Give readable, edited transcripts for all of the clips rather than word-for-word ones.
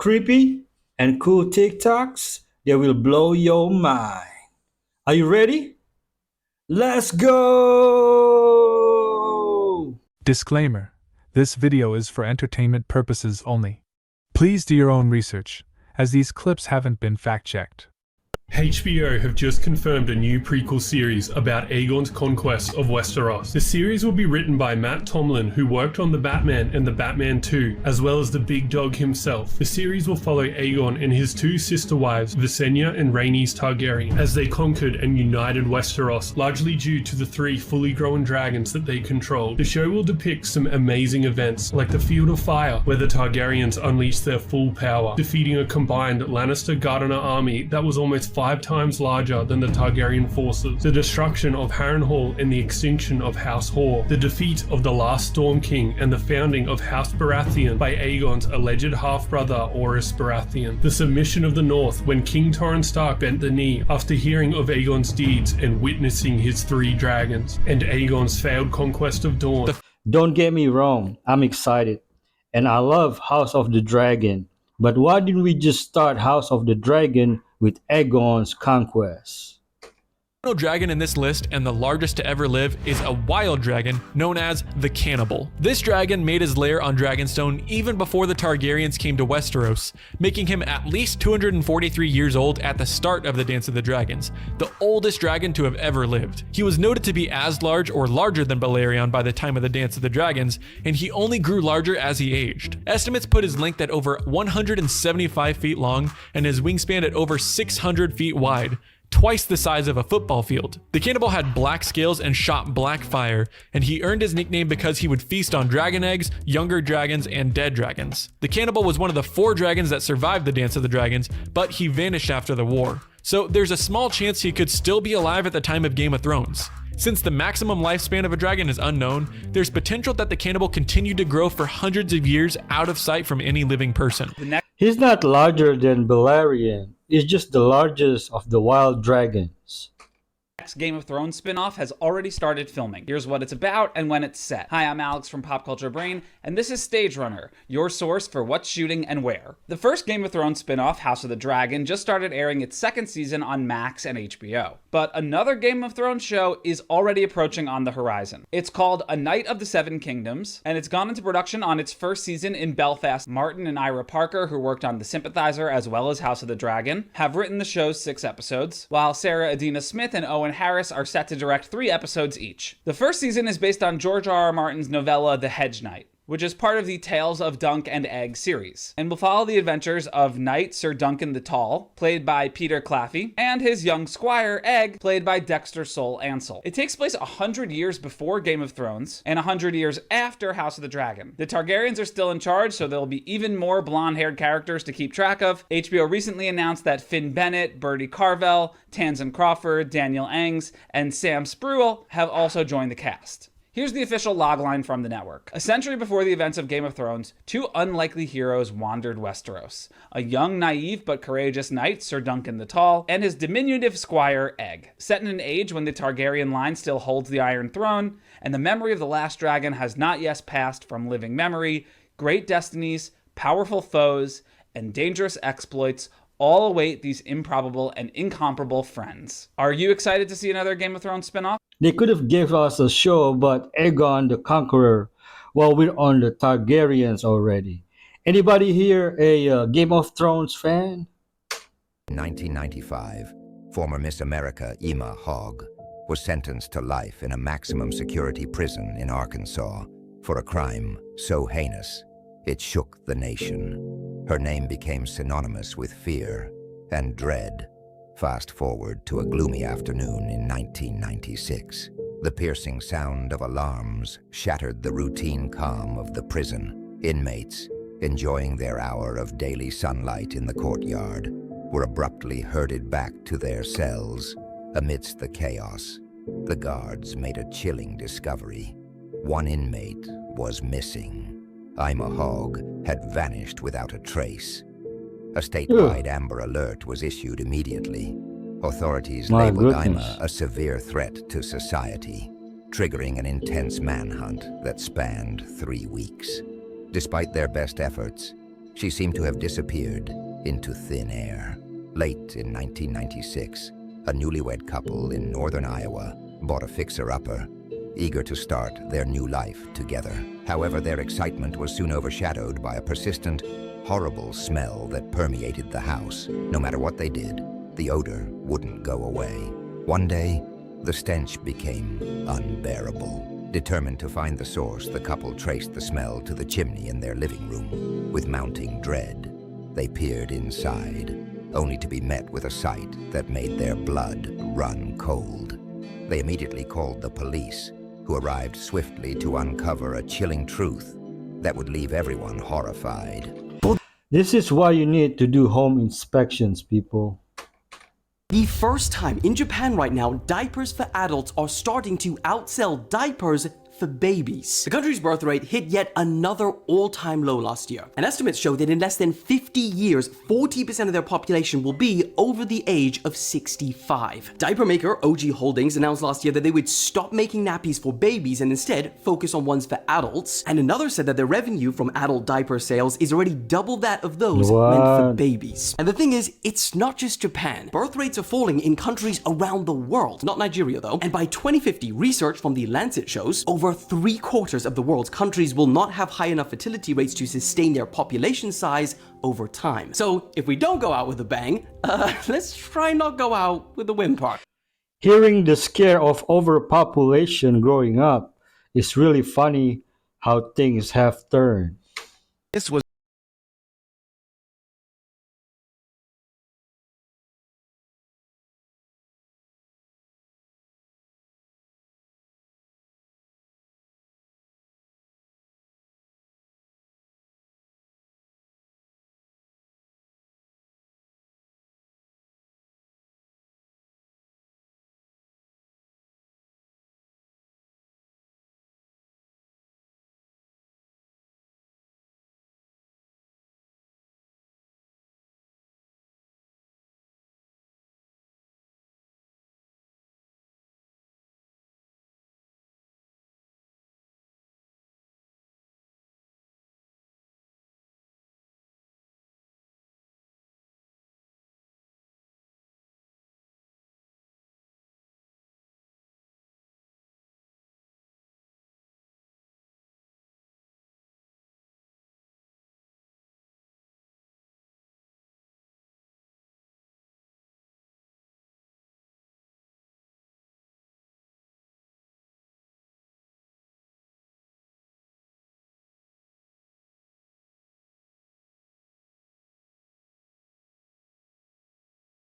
creepy, and cool TikToks that will blow your mind. Are you ready? Let's go! Disclaimer: this video is for entertainment purposes only. Please do your own research, as these clips haven't been fact-checked. HBO have just confirmed a new prequel series about Aegon's conquest of Westeros. The series will be written by Matt Tomlin, who worked on The Batman and The Batman 2, as well as the Big Dog himself. The series will follow Aegon and his two sister wives, Visenya and Rhaenys Targaryen, as they conquered and united Westeros, largely due to the three fully grown dragons that they controlled. The show will depict some amazing events, like the Field of Fire, where the Targaryens unleashed their full power, defeating a combined Lannister-Gardener army that was almost 5 times larger than the Targaryen forces, the destruction of Harrenhal and the extinction of House Hoare, the defeat of the last Storm King and the founding of House Baratheon by Aegon's alleged half-brother Orys Baratheon, the submission of the North when King Torrhen Stark bent the knee after hearing of Aegon's deeds and witnessing his 3 dragons, and Aegon's failed conquest of Dorne. Don't get me wrong, I'm excited, and I love House of the Dragon, but why didn't we just start House of the Dragon with Aegon's conquest? The final dragon in this list, and the largest to ever live, is a wild dragon known as the Cannibal. This dragon made his lair on Dragonstone even before the Targaryens came to Westeros, making him at least 243 years old at the start of the Dance of the Dragons, the oldest dragon to have ever lived. He was noted to be as large or larger than Balerion by the time of the Dance of the Dragons, and he only grew larger as he aged. Estimates put his length at over 175 feet long and his wingspan at over 600 feet wide, twice the size of a football field. The cannibal had black scales and shot black fire, and he earned his nickname because he would feast on dragon eggs, younger dragons, and dead dragons. The cannibal was one of the 4 dragons that survived the Dance of the Dragons, but he vanished after the war. So there's a small chance he could still be alive at the time of Game of Thrones. Since the maximum lifespan of a dragon is unknown, there's potential that the cannibal continued to grow for hundreds of years out of sight from any living person. He's not larger than Balerion, he's just the largest of the wild dragons. Next Game of Thrones spin-off has already started filming. Here's what it's about and when it's set. Hi, I'm Alex from Pop Culture Brain, and this is Stage Runner, your source for what's shooting and where. The first Game of Thrones spin-off, House of the Dragon, just started airing its 2nd season on Max and HBO. But another Game of Thrones show is already approaching on the horizon. It's called A Knight of the Seven Kingdoms, and it's gone into production on its first season in Belfast. Martin and Ira Parker, who worked on The Sympathizer as well as House of the Dragon, have written the show's 6 episodes, while Sarah Adina Smith and Owen Harris are set to direct 3 episodes each. The first season is based on George R.R. Martin's novella The Hedge Knight, which is part of the Tales of Dunk and Egg series, and will follow the adventures of Knight Sir Duncan the Tall, played by Peter Claffey, and his young squire, Egg, played by Dexter Sol Ansel. It takes place 100 years before Game of Thrones, and 100 years after House of the Dragon. The Targaryens are still in charge, so there'll be even more blonde-haired characters to keep track of. HBO recently announced that Finn Bennett, Bertie Carvel, Tamsin Crawford, Daniel Engs, and Sam Spruill have also joined the cast. Here's the official logline from the network. A century before the events of Game of Thrones, 2 unlikely heroes wandered Westeros. A young, naive, but courageous knight, Sir Duncan the Tall, and his diminutive squire, Egg. Set in an age when the Targaryen line still holds the Iron Throne, and the memory of the last dragon has not yet passed from living memory, great destinies, powerful foes, and dangerous exploits all await these improbable and incomparable friends. Are you excited to see another Game of Thrones spinoff? They could have given us a show about Aegon the Conqueror while we're on the Targaryens already. Anybody here a Game of Thrones fan? 1995, former Miss America Emma Hogg was sentenced to life in a maximum security prison in Arkansas for a crime so heinous it shook the nation. Her name became synonymous with fear and dread. Fast forward to a gloomy afternoon in 1996. The piercing sound of alarms shattered the routine calm of the prison. Inmates, enjoying their hour of daily sunlight in the courtyard, were abruptly herded back to their cells. Amidst the chaos, the guards made a chilling discovery. One inmate was missing. Ima Hogg had vanished without a trace. A statewide Amber Alert was issued immediately. Authorities labeled Ima a severe threat to society, triggering an intense manhunt that spanned 3 weeks. Despite their best efforts, She seemed to have disappeared into thin air. Late in 1996, a newlywed couple in northern Iowa bought a fixer-upper, eager to start their new life together. However, their excitement was soon overshadowed by a persistent, horrible smell that permeated the house. No matter what they did, the odor wouldn't go away. One day, the stench became unbearable. Determined to find the source, the couple traced the smell to the chimney in their living room. With mounting dread, they peered inside, only to be met with a sight that made their blood run cold. They immediately called the police, who arrived swiftly to uncover a chilling truth that would leave everyone horrified. This is why you need to do home inspections, people. The first time in Japan right now, diapers for adults are starting to outsell diapers for babies. The country's birth rate hit yet another all-time low last year, and estimates show that in less than 50 years, 40% of their population will be over the age of 65. Diaper maker OG Holdings announced last year that they would stop making nappies for babies and instead focus on ones for adults, and another said that their revenue from adult diaper sales is already double that of those meant for babies. And the thing is, it's not just Japan. Birth rates are falling in countries around the world, not Nigeria though, and by 2050, research from The Lancet shows over 3/4 of the world's countries will not have high enough fertility rates to sustain their population size over time. So if we don't go out with a bang, let's try not go out with a whimper. Hearing the scare of overpopulation growing up is really funny how things have turned. This was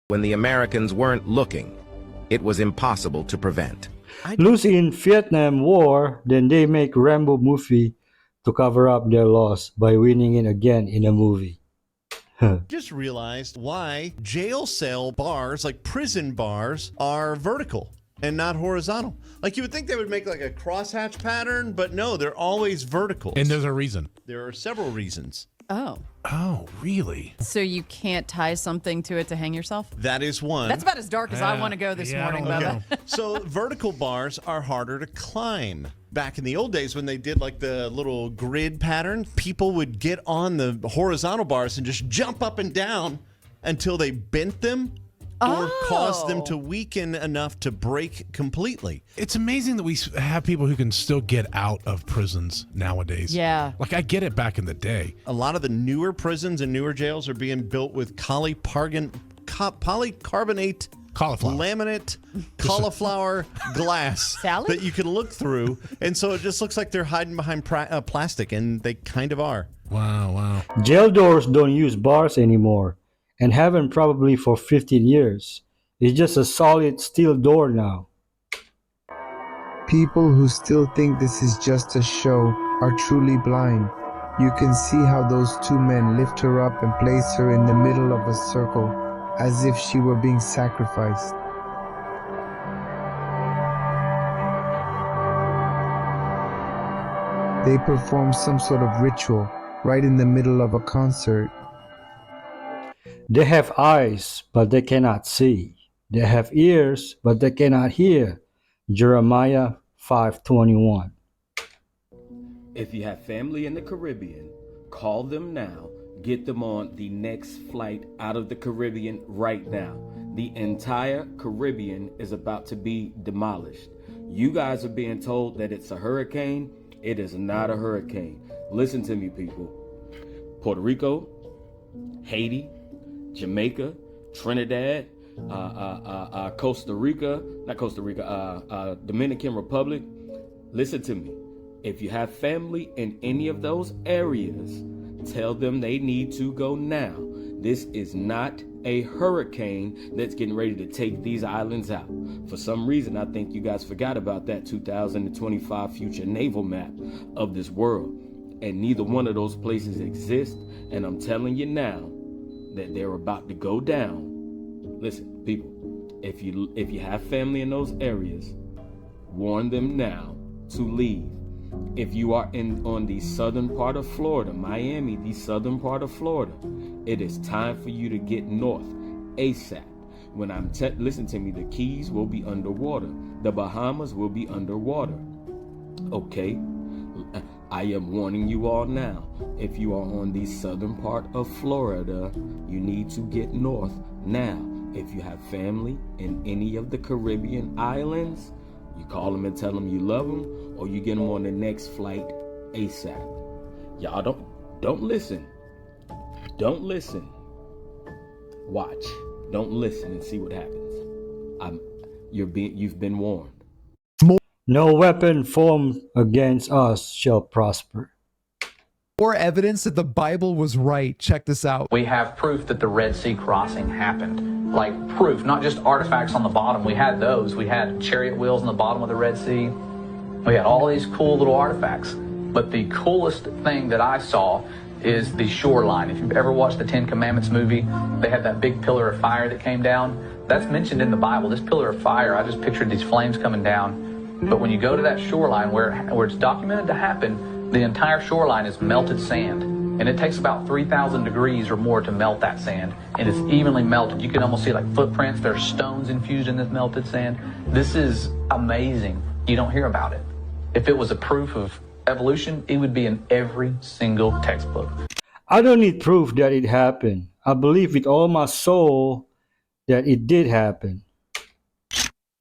when the Americans weren't looking. It was impossible to prevent. Lose in Vietnam War, then they make Rambo movie to cover up their loss by winning it again in a movie. Just realized why jail cell bars, like prison bars, are vertical and not horizontal. Like you would think they would make like a crosshatch pattern, but no, they're always vertical. And there's a reason. There are several reasons. Oh. Oh, really? So you can't tie something to it to hang yourself? That is one. That's about as dark as I want to go this morning, Bubba. So vertical bars are harder to climb. Back in the old days when they did like the little grid pattern, people would get on the horizontal bars and just jump up and down until they bent them or caused them to weaken enough to break completely. It's amazing that we have people who can still get out of prisons nowadays. Yeah. Like, I get it back in the day. A lot of the newer prisons and newer jails are being built with polycarbonate laminate cauliflower glass Salad? that you can look through, and so it just looks like they're hiding behind plastic, and they kind of are. Wow. Jail doors don't use bars anymore, and haven't probably for 15 years. It's just a solid steel door now. People who still think this is just a show are truly blind. You can see how those two men lift her up and place her in the middle of a circle, as if she were being sacrificed. They perform some sort of ritual right in the middle of a concert. They have eyes, but they cannot see. They have ears, but they cannot hear. Jeremiah 5:21. If you have family in the Caribbean, call them now. get them on the next flight out of the Caribbean right now. The entire Caribbean is about to be demolished. You guys are being told that it's a hurricane. It is not a hurricane. Listen to me, people. Puerto Rico, Haiti, Jamaica, Trinidad, Costa Rica, Dominican Republic. Listen to me. If you have family in any of those areas, tell them they need to go now. This is not a hurricane that's getting ready to take these islands out. For some reason, I think you guys forgot about that 2025 future naval map of this world. And neither one of those places exist. And I'm telling you now that they're about to go down. Listen, people, if you have family in those areas, warn them now to leave. If you are on the southern part of Florida, Miami, the southern part of Florida, it is time for you to get north ASAP. When listen to me, the Keys will be underwater. The Bahamas will be underwater. Okay? I am warning you all now. If you are on the southern part of Florida, you need to get north now. If you have family in any of the Caribbean islands, you call them and tell them you love them, or you get them on the next flight ASAP. Y'all don't listen. Don't listen. Watch. Don't listen and see what happens. You've been warned. No weapon formed against us shall prosper. More evidence that the Bible was right. Check this out. We have proof that the Red Sea crossing happened. Like proof, not just artifacts on the bottom. We had those. We had chariot wheels on the bottom of the Red Sea. We had all these cool little artifacts. But the coolest thing that I saw is the shoreline. If you've ever watched the Ten Commandments movie, they had that big pillar of fire that came down. That's mentioned in the Bible. This pillar of fire, I just pictured these flames coming down. But when you go to that shoreline where it's documented to happen, the entire shoreline is melted sand. And it takes about 3,000 degrees or more to melt that sand. And it's evenly melted. You can almost see like footprints. There's stones infused in this melted sand. This is amazing. You don't hear about it. If it was a proof of evolution, it would be in every single textbook. I don't need proof that it happened. I believe with all my soul that it did happen.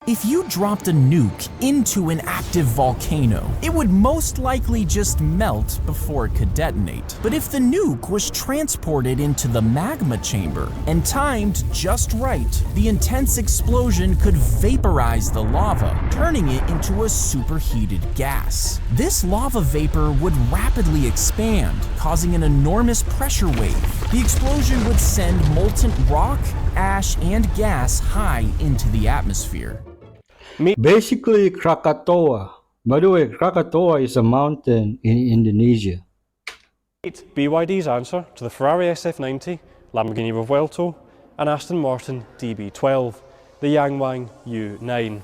If you dropped a nuke into an active volcano, it would most likely just melt before it could detonate. But if the nuke was transported into the magma chamber and timed just right, the intense explosion could vaporize the lava, turning it into a superheated gas. This lava vapor would rapidly expand, causing an enormous pressure wave. The explosion would send molten rock, ash, and gas high into the atmosphere. Basically, Krakatoa. By the way, Krakatoa is a mountain in Indonesia. BYD's answer to the Ferrari SF90, Lamborghini Revuelto, and Aston Martin DB12, the Yangwang U9.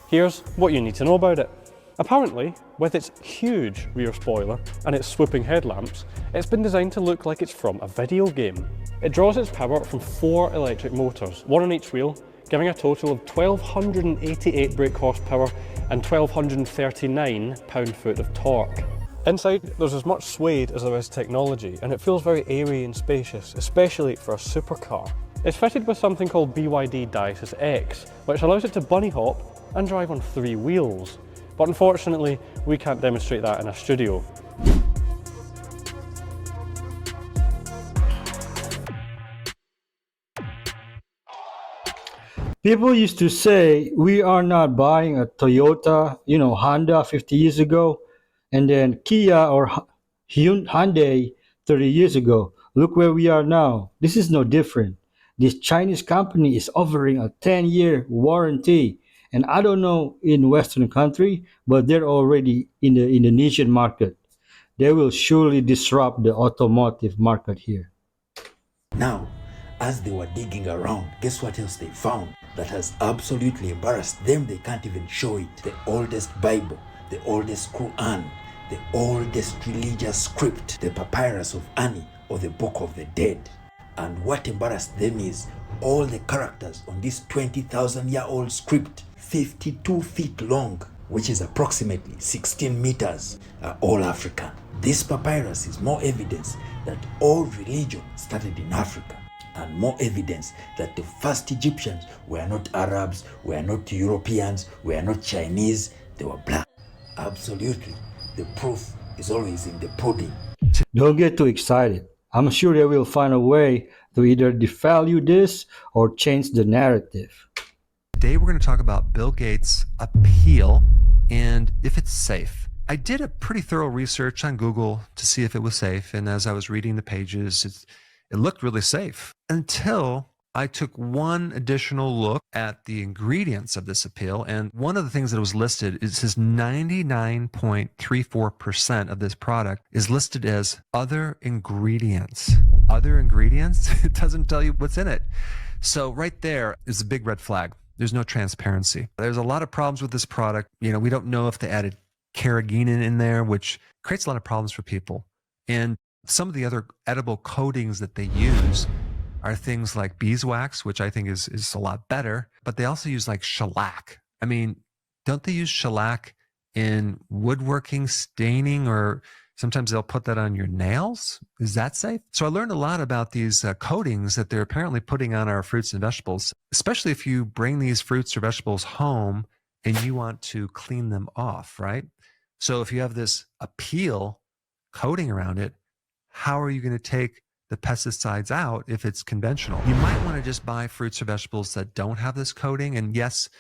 Here's what you need to know about it. Apparently, with its huge rear spoiler and its swooping headlamps, it's been designed to look like it's from a video game. It draws its power from 4 electric motors, one on each wheel, giving a total of 1,288 brake horsepower and 1,239 pound-foot of torque. Inside, there's as much suede as there is technology, and it feels very airy and spacious, especially for a supercar. It's fitted with something called BYD Diasis X, which allows it to bunny hop and drive on 3 wheels. But unfortunately, we can't demonstrate that in a studio. People used to say we are not buying a Toyota, Honda 50 years ago, and then Kia or Hyundai 30 years ago. Look where we are now. This is no different. This Chinese company is offering a 10-year warranty. And I don't know in Western country, but they're already in the Indonesian market. They will surely disrupt the automotive market here. Now, as they were digging around, guess what else they found that has absolutely embarrassed them? They can't even show it. The oldest Bible, the oldest Quran, the oldest religious script, the papyrus of Ani, or the Book of the Dead. And what embarrassed them is all the characters on this 20,000-year-old script, 52 feet long, which is approximately 16 meters, are all African. This papyrus is more evidence that all religion started in Africa, and more evidence that the first Egyptians were not Arabs, were not Europeans, were not Chinese, they were black. Absolutely. The proof is always in the pudding. Don't get too excited. I'm sure they will find a way to either devalue this or change the narrative. Today we're going to talk about Bill Gates' appeal and if it's safe. I did a pretty thorough research on Google to see if it was safe, and as I was reading the pages, it looked really safe until I took one additional look at the ingredients of this appeal. And one of the things that was listed is says 99.34% of this product is listed as other ingredients. Other ingredients? It doesn't tell you what's in it. So right there is a big red flag. There's no transparency. There's a lot of problems with this product. You know, we don't know if they added carrageenan in there, which creates a lot of problems for people. And some of the other edible coatings that they use are things like beeswax, which I think is a lot better, but they also use like shellac. I mean, don't they use shellac in woodworking, staining, or sometimes they'll put that on your nails? Is that safe? So I learned a lot about these coatings that they're apparently putting on our fruits and vegetables, especially if you bring these fruits or vegetables home and you want to clean them off, right? So if you have this appeal coating around it, how are you going to take the pesticides out if it's conventional? You might want to just buy fruits or vegetables that don't have this coating. And yes,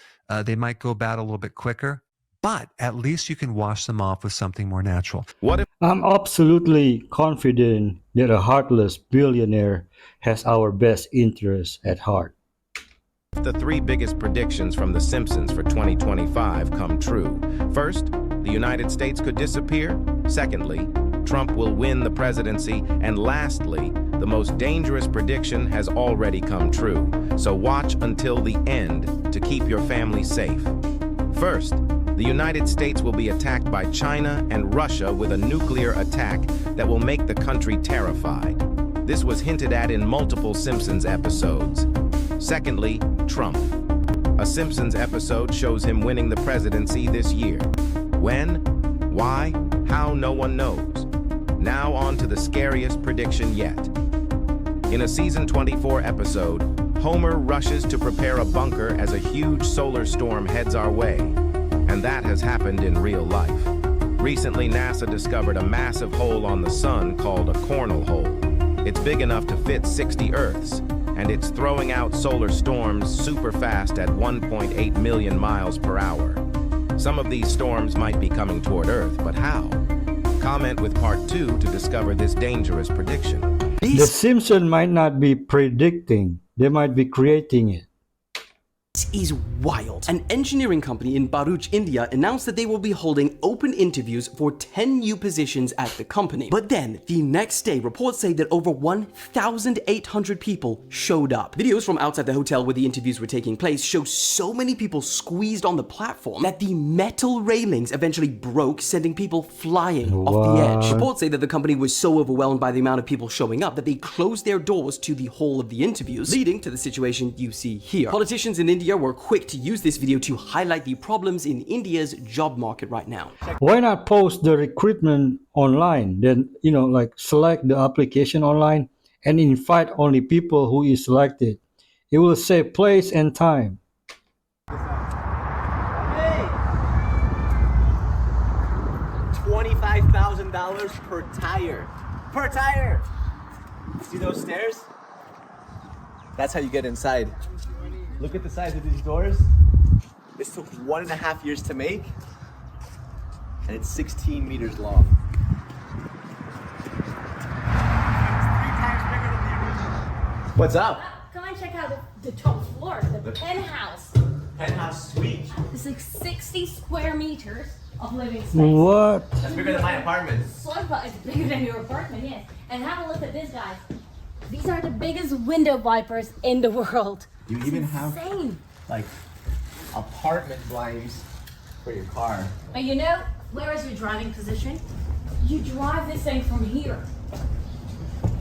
they might go bad a little bit quicker, but at least you can wash them off with something more natural. What if I'm absolutely confident that a heartless billionaire has our best interests at heart. the three biggest predictions from The Simpsons for 2025 come true? First, the United States could disappear. Secondly, Trump will win the presidency. And lastly, the most dangerous prediction has already come true. So watch until the end to keep your family safe. First, the United States will be attacked by China and Russia with a nuclear attack that will make the country terrified. This was hinted at in multiple Simpsons episodes. Secondly, Trump. A Simpsons episode shows him winning the presidency this year. When? Why? How? No one knows. Now on to the scariest prediction yet. In a season 24 episode, Homer rushes to prepare a bunker as a huge solar storm heads our way. And that has happened in real life. Recently, NASA discovered a massive hole on the sun called a cornel hole. It's big enough to fit 60 Earths, and it's throwing out solar storms super fast at 1.8 million miles per hour. Some of these storms might be coming toward Earth, but how? Comment with part 2 to discover this dangerous prediction. The Simpsons might not be predicting, they might be creating it. This is wild. An engineering company in Bharuch, India announced that they will be holding open interviews for 10 new positions at the company. But then, the next day, reports say that over 1,800 people showed up. Videos from outside the hotel where the interviews were taking place show so many people squeezed on the platform that the metal railings eventually broke, sending people flying off the edge. Reports say that the company was so overwhelmed by the amount of people showing up that they closed their doors to the whole of the interviews, leading to the situation you see here. Politicians in India were quick to use this video to highlight the problems in India's job market right now. Why not post the recruitment online? Then, like select the application online and invite only people who is selected. It will save place and time. Hey! $25,000 per tire. Per tire! See those stairs? That's how you get inside. Look at the size of these doors. This took 1.5 years to make, and it's 16 meters long. What's up? Come and check out the top floor, the penthouse. Penthouse suite. It's like 60 square meters of living space. What? That's bigger than my apartment. It's bigger than your apartment, yes. And have a look at this, guys. These are the biggest window wipers in the world. You even have insane. like apartment blinds for your car. But you know, where is your driving position? You drive this thing from here.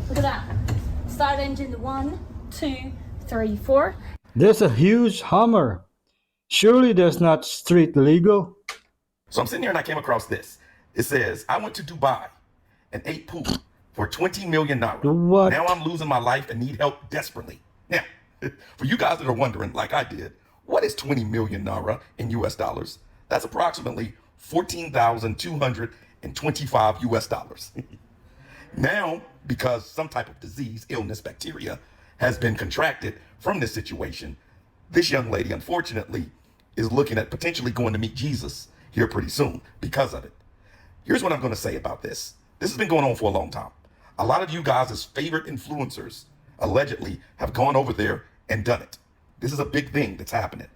Look at that. Start engine 1, 2, 3, 4. There's a huge Hummer. Surely that's not street legal. So I'm sitting here and I came across this. It says, I went to Dubai and ate poop for 20 million naira. What? Now I'm losing my life and need help desperately. Now, for you guys that are wondering, like I did, what is 20 million naira in US dollars? That's approximately 14,225 US dollars. Now, because some type of disease, illness, bacteria has been contracted from this situation, this young lady, unfortunately, is looking at potentially going to meet Jesus here pretty soon because of it. Here's what I'm going to say about this. This has been going on for a long time. A lot of you guys' favorite influencers allegedly have gone over there and done it. This is a big thing that's happening.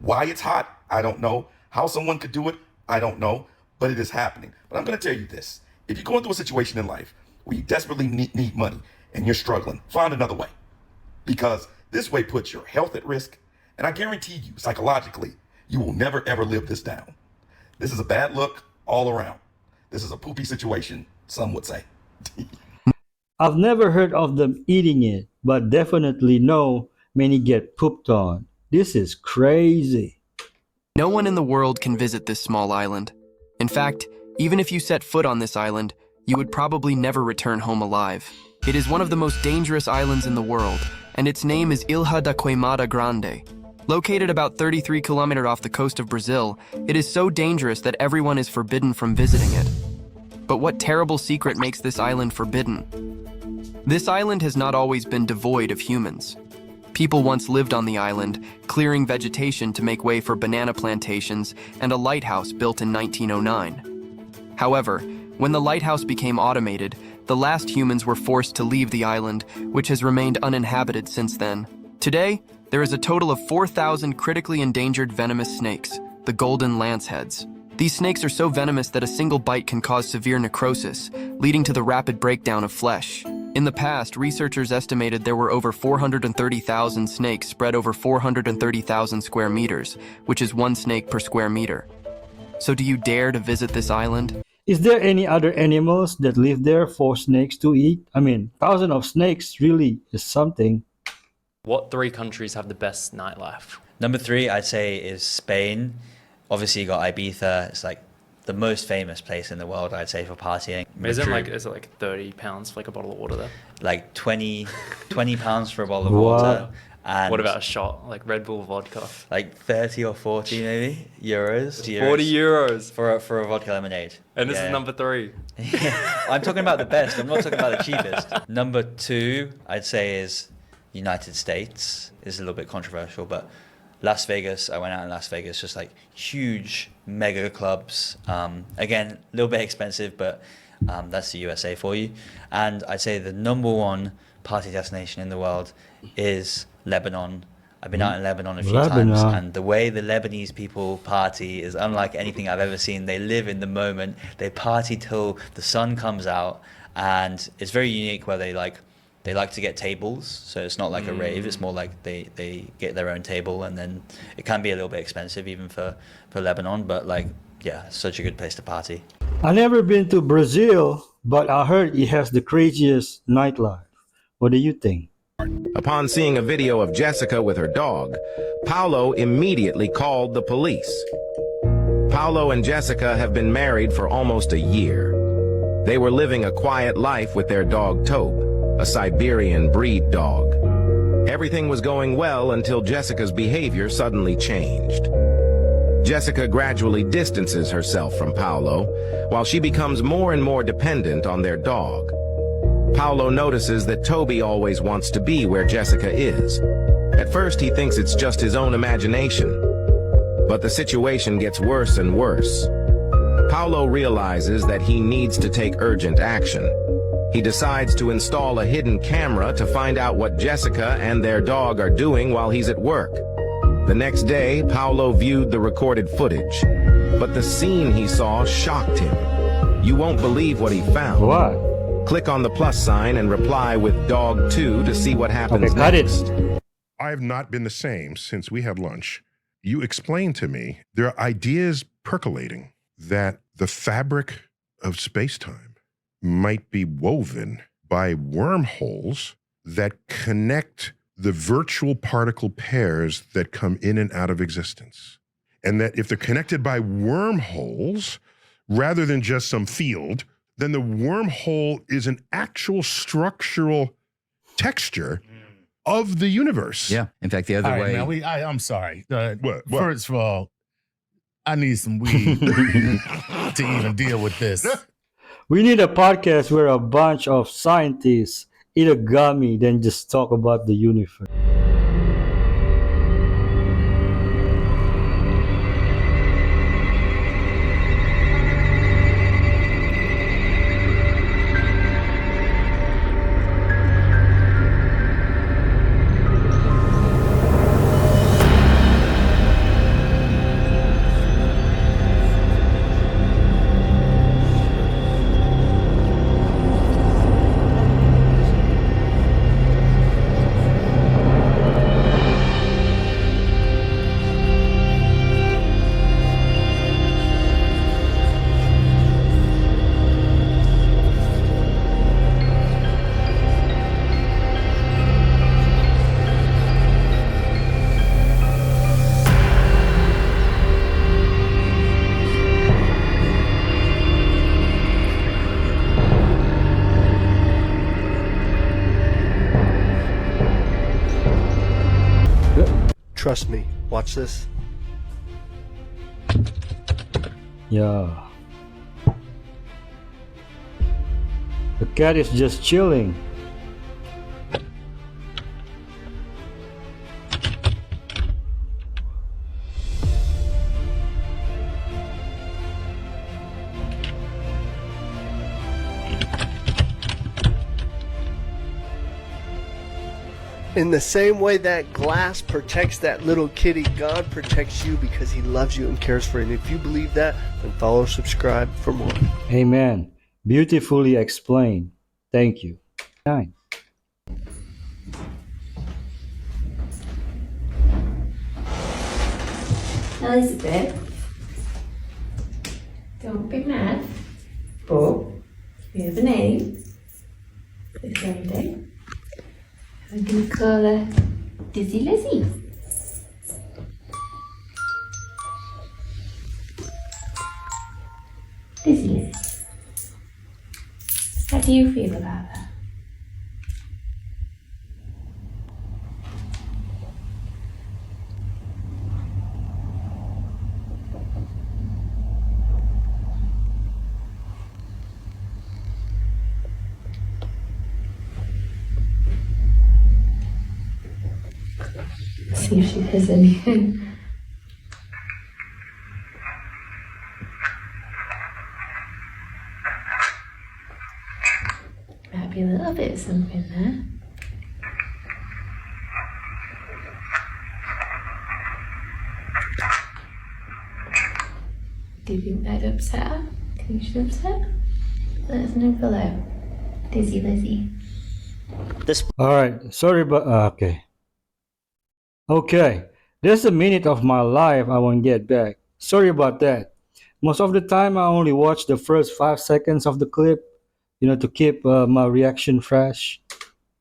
Why it's hot, I don't know. How someone could do it, I don't know. But it is happening. But I'm going to tell you this. If you're going through a situation in life where you desperately need money and you're struggling, find another way. Because this way puts your health at risk. And I guarantee you, psychologically, you will never, ever live this down. This is a bad look all around. This is a poopy situation, some would say. I've never heard of them eating it, but definitely know many get pooped on. This is crazy. No one in the world can visit this small island. In fact, even if you set foot on this island, you would probably never return home alive. It is one of the most dangerous islands in the world, and its name is Ilha da Queimada Grande. Located about 33 kilometers off the coast of Brazil, it is so dangerous that everyone is forbidden from visiting it. But what terrible secret makes this island forbidden? This island has not always been devoid of humans. People once lived on the island, clearing vegetation to make way for banana plantations and a lighthouse built in 1909. However, when the lighthouse became automated, the last humans were forced to leave the island, which has remained uninhabited since then. Today, there is a total of 4,000 critically endangered venomous snakes, the golden lanceheads. These snakes are so venomous that a single bite can cause severe necrosis, leading to the rapid breakdown of flesh. In the past, researchers estimated there were over 430,000 snakes spread over 430,000 square meters, which is one snake per square meter. So do you dare to visit this island? Is there any other animals that live there for snakes to eat? I mean, thousands of snakes really is something. What 3 countries have the best nightlife? Number 3, I'd say, is Spain. Obviously, you got Ibiza. It's like the most famous place in the world, I'd say, for partying. Is it like £30 for like a bottle of water there? like 20 pounds for a bottle of water. And what about a shot, like Red Bull vodka? Like 30 or 40 maybe euros. 40 euros for a vodka lemonade. And this is number 3. I'm talking about the best. I'm not talking about the cheapest. Number 2, I'd say, is United States. It's a little bit controversial, but Las Vegas. I went out in Las Vegas, just like huge mega clubs. Again, a little bit expensive, but that's the USA for you. And I'd say the number 1 party destination in the world is Lebanon. I've been out in Lebanon a few times, and the way the Lebanese people party is unlike anything I've ever seen. They live in the moment. They party till the sun comes out, and it's very unique where they like to get tables. So it's not like a rave. It's more like they get their own table, and then it can be a little bit expensive even for Lebanon. But like, yeah, such a good place to party. I've never been to Brazil, but I heard it has the craziest nightlife. What do you think? Upon seeing a video of Jessica with her dog, Paulo immediately called the police. Paulo and Jessica have been married for almost a year. They were living a quiet life with their dog Tobe, a Siberian breed dog. Everything was going well until Jessica's behavior suddenly changed. Jessica gradually distances herself from Paulo, while she becomes more and more dependent on their dog. Paulo notices that Toby always wants to be where Jessica is. At first, he thinks it's just his own imagination, but the situation gets worse and worse. Paulo realizes that he needs to take urgent action. He decides to install a hidden camera to find out what Jessica and their dog are doing while he's at work. The next day, Paulo viewed the recorded footage, but the scene he saw shocked him. You won't believe what he found. What? Click on the plus sign and reply with dog 2 to see what happens next. I have not been the same since we had lunch. You explained to me there are ideas percolating that the fabric of space-time might be woven by wormholes that connect the virtual particle pairs that come in and out of existence. And that if they're connected by wormholes, rather than just some field, then the wormhole is an actual structural texture of the universe. Yeah. In fact, the other All way. right, man, I'm sorry. What? First of all, I need some weed to even deal with this. We need a podcast where a bunch of scientists eat a gummy, then just talk about the universe. Trust me. Watch this. Yeah. The cat is just chilling. In the same way that glass protects that little kitty, God protects you because he loves you and cares for you. And if you believe that, then follow, subscribe for more. Amen. Beautifully explained. Thank you. 9. Elizabeth, don't be mad, but we have a name. It's Lady. I'm going to call her Dizzy Lizzie. Dizzy Lizzie. How do you feel about that? See if she says anything. Might be a little bit of something there. Do you think that'd upset her? Think she's upset? Let us know below. Dizzy Lizzie. All right. Sorry, but okay. Okay. There's a minute of my life I won't get back. Sorry about that. Most of the time, I only watch the first 5 seconds of the clip, to keep my reaction fresh.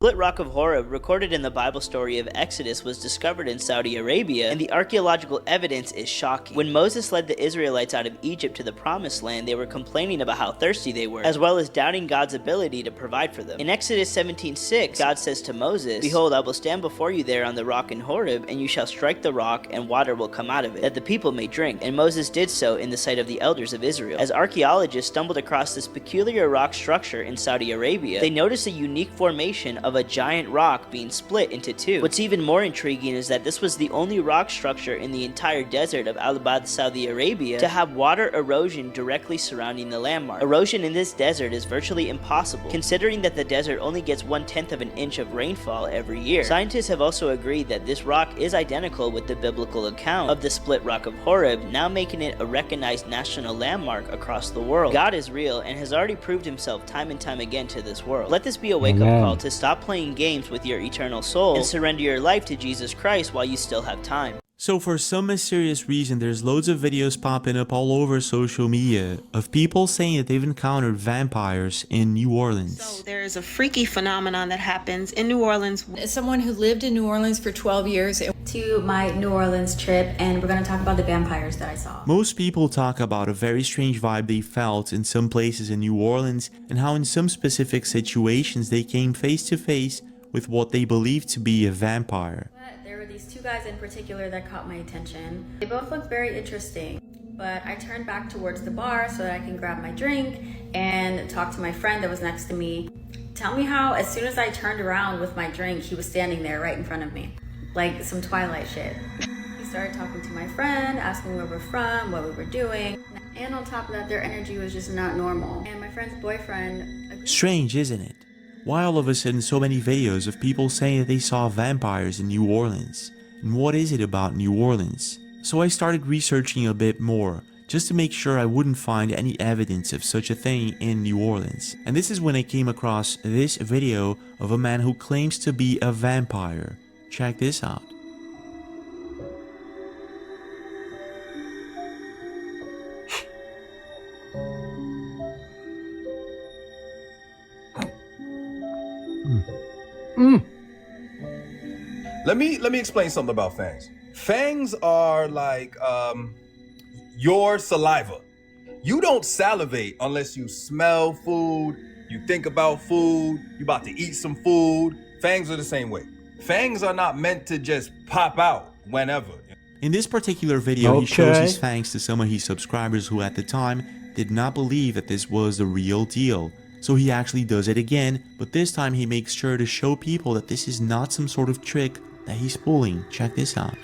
Split Rock of Horeb, recorded in the Bible story of Exodus, was discovered in Saudi Arabia, and the archaeological evidence is shocking. When Moses led the Israelites out of Egypt to the Promised Land, they were complaining about how thirsty they were, as well as doubting God's ability to provide for them. In Exodus 17:6, God says to Moses, "Behold, I will stand before you there on the rock in Horeb, and you shall strike the rock, and water will come out of it, that the people may drink." And Moses did so in the sight of the elders of Israel. As archaeologists stumbled across this peculiar rock structure in Saudi Arabia, they noticed a unique formation of a giant rock being split into two. What's even more intriguing is that this was the only rock structure in the entire desert of Al-Abad, Saudi Arabia, to have water erosion directly surrounding the landmark. Erosion in this desert is virtually impossible, considering that the desert only gets 1/10 of an inch of rainfall every year. Scientists have also agreed that this rock is identical with the biblical account of the split rock of Horeb, now making it a recognized national landmark across the world. God is real and has already proved himself time and time again to this world. Let this be a wake-up Amen. call to stop playing games with your eternal soul and surrender your life to Jesus Christ while you still have time. So for some mysterious reason, there's loads of videos popping up all over social media of people saying that they've encountered vampires in New Orleans. So there's a freaky phenomenon that happens in New Orleans. As someone who lived in New Orleans for 12 years, to my New Orleans trip, and we're going to talk about the vampires that I saw. Most people talk about a very strange vibe they felt in some places in New Orleans and how in some specific situations they came face to face with what they believed to be a vampire. But there were these two guys in particular that caught my attention. They both looked very interesting, but I turned back towards the bar so that I can grab my drink and talk to my friend that was next to me. Tell me how, as soon as I turned around with my drink, he was standing there right in front of me. Like some Twilight shit. He started talking to my friend, asking where we're from, what we were doing. And on top of that, their energy was just not normal. And my friend's boyfriend... Strange, isn't it? Why all of a sudden so many videos of people saying that they saw vampires in New Orleans? And what is it about New Orleans? So I started researching a bit more, just to make sure I wouldn't find any evidence of such a thing in New Orleans. And this is when I came across this video of a man who claims to be a vampire. Check this out. Let me explain something about fangs. Fangs are like your saliva. You don't salivate unless you smell food, you think about food, you about to eat some food. Fangs are the same way. Fangs are not meant to just pop out whenever. In this particular video, he shows his fangs to some of his subscribers who at the time did not believe that this was the real deal. So he actually does it again, but this time he makes sure to show people that this is not some sort of trick that he's pulling. Check this out.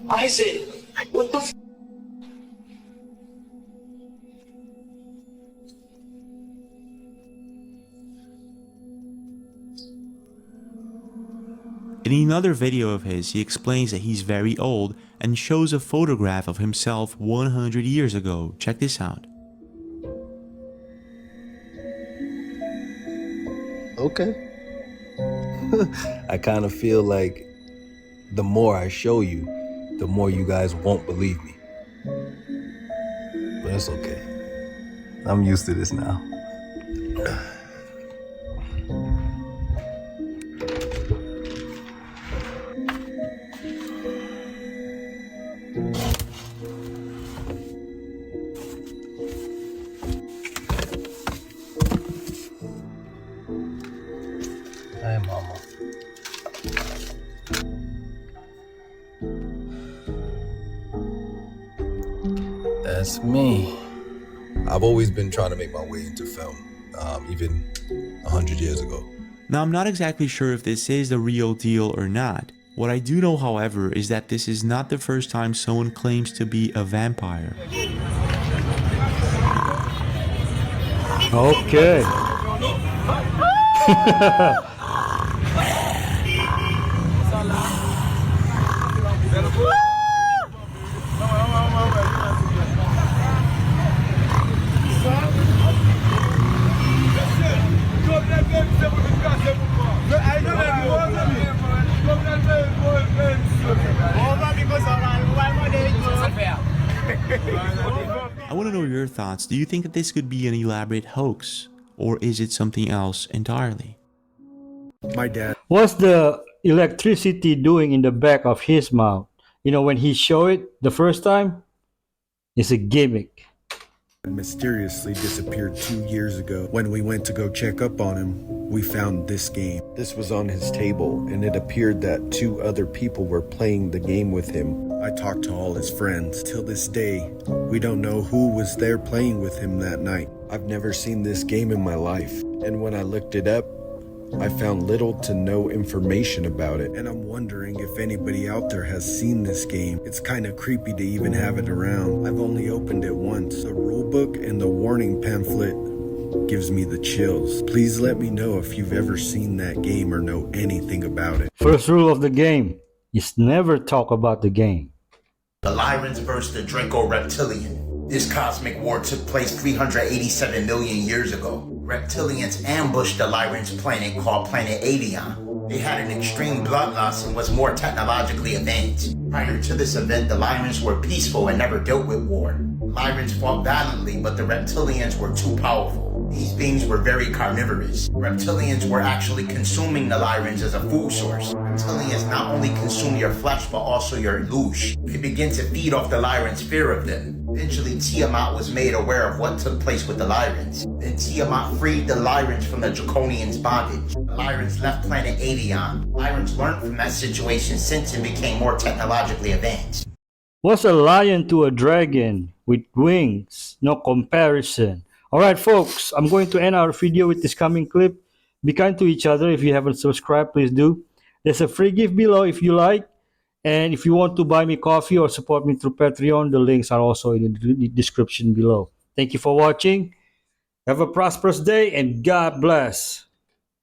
Isaac, what the f? In another video of his, he explains that he's very old and shows a photograph of himself 100 years ago. Check this out. Okay. I kind of feel like the more I show you, the more you guys won't believe me. But it's okay. I'm used to this now. Hi, Mama. That's me. I've always been trying to make my way into film, even 100 years ago. Now, I'm not exactly sure if this is the real deal or not. What I do know, however, is that this is not the first time someone claims to be a vampire. Okay. I want to know your thoughts. Do you think that this could be an elaborate hoax? Or is it something else entirely? My dad. What's the electricity doing in the back of his mouth? You know, when he showed it the first time, it's a gimmick. Mysteriously disappeared 2 years ago. When we went to go check up on him, we found this game. This was on his table, and it appeared that 2 other people were playing the game with him. I talked to all his friends. Till this day, we don't know who was there playing with him that night. I've never seen this game in my life, and when I looked it up, I found little to no information about it, and I'm wondering if anybody out there has seen this game. It's kind of creepy to even have it around. I've only opened it once. The rulebook and the warning pamphlet gives me the chills. Please let me know if you've ever seen that game or know anything about it. First rule of the game is never talk about the game. The Lyrans versus the Draco-Reptilian. This cosmic war took place 387 million years ago. Reptilians ambushed the Lyrans' planet called Planet Avion. They had an extreme blood loss and was more technologically advanced. Prior to this event, the Lyrans were peaceful and never dealt with war. Lyrans fought valiantly, but the Reptilians were too powerful. These beings were very carnivorous. Reptilians were actually consuming the Lyrans as a food source. Reptilians not only consume your flesh, but also your loosh. They begin to feed off the Lyrans' fear of them. Eventually, Tiamat was made aware of what took place with the Lyrans. Then Tiamat freed the Lyrans from the Draconians' bondage. The Lyrans left planet Avion. Lyrans learned from that situation since and became more technologically advanced. What's a lion to a dragon with wings? No comparison. Alright folks, I'm going to end our video with this coming clip. Be kind to each other. If you haven't subscribed, please do. There's a free gift below if you like. And if you want to buy me coffee or support me through Patreon, the links are also in the description below. Thank you for watching. Have a prosperous day and God bless.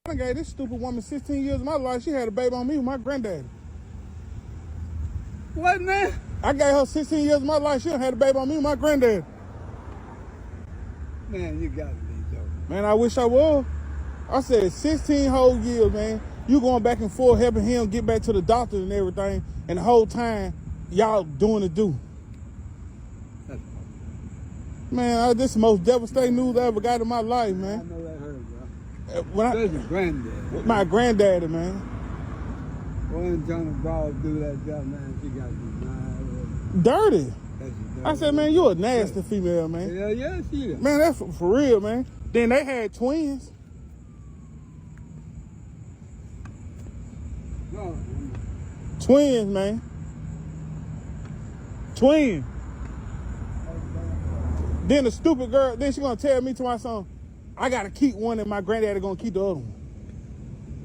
I gave this stupid woman 16 years of my life. She had a baby on me with my granddaddy. What, man? I gave her 16 years of my life. She done had a baby on me with my granddaddy. Man, you got to be joking. Man, I wish I was. I said 16 whole years, man. You going back and forth helping him get back to the doctor and everything, and the whole time y'all doing the do. Man, this is the most devastating news I ever got in my life, man. I know that hurt, bro. Especially granddaddy. My granddaddy, man. When Johnny Broad do that job, man, she got to be mad. Dirty. I said, man, you a nasty female, man. Yeah, yeah, she is. Man, that's for real, man. Then they had twins. No. Twins, man. Twins. Then the stupid girl, then she gonna tell me to my son, I gotta keep one and my granddaddy gonna keep the other one.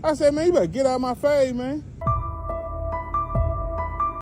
I said, man, you better get out of my face, man.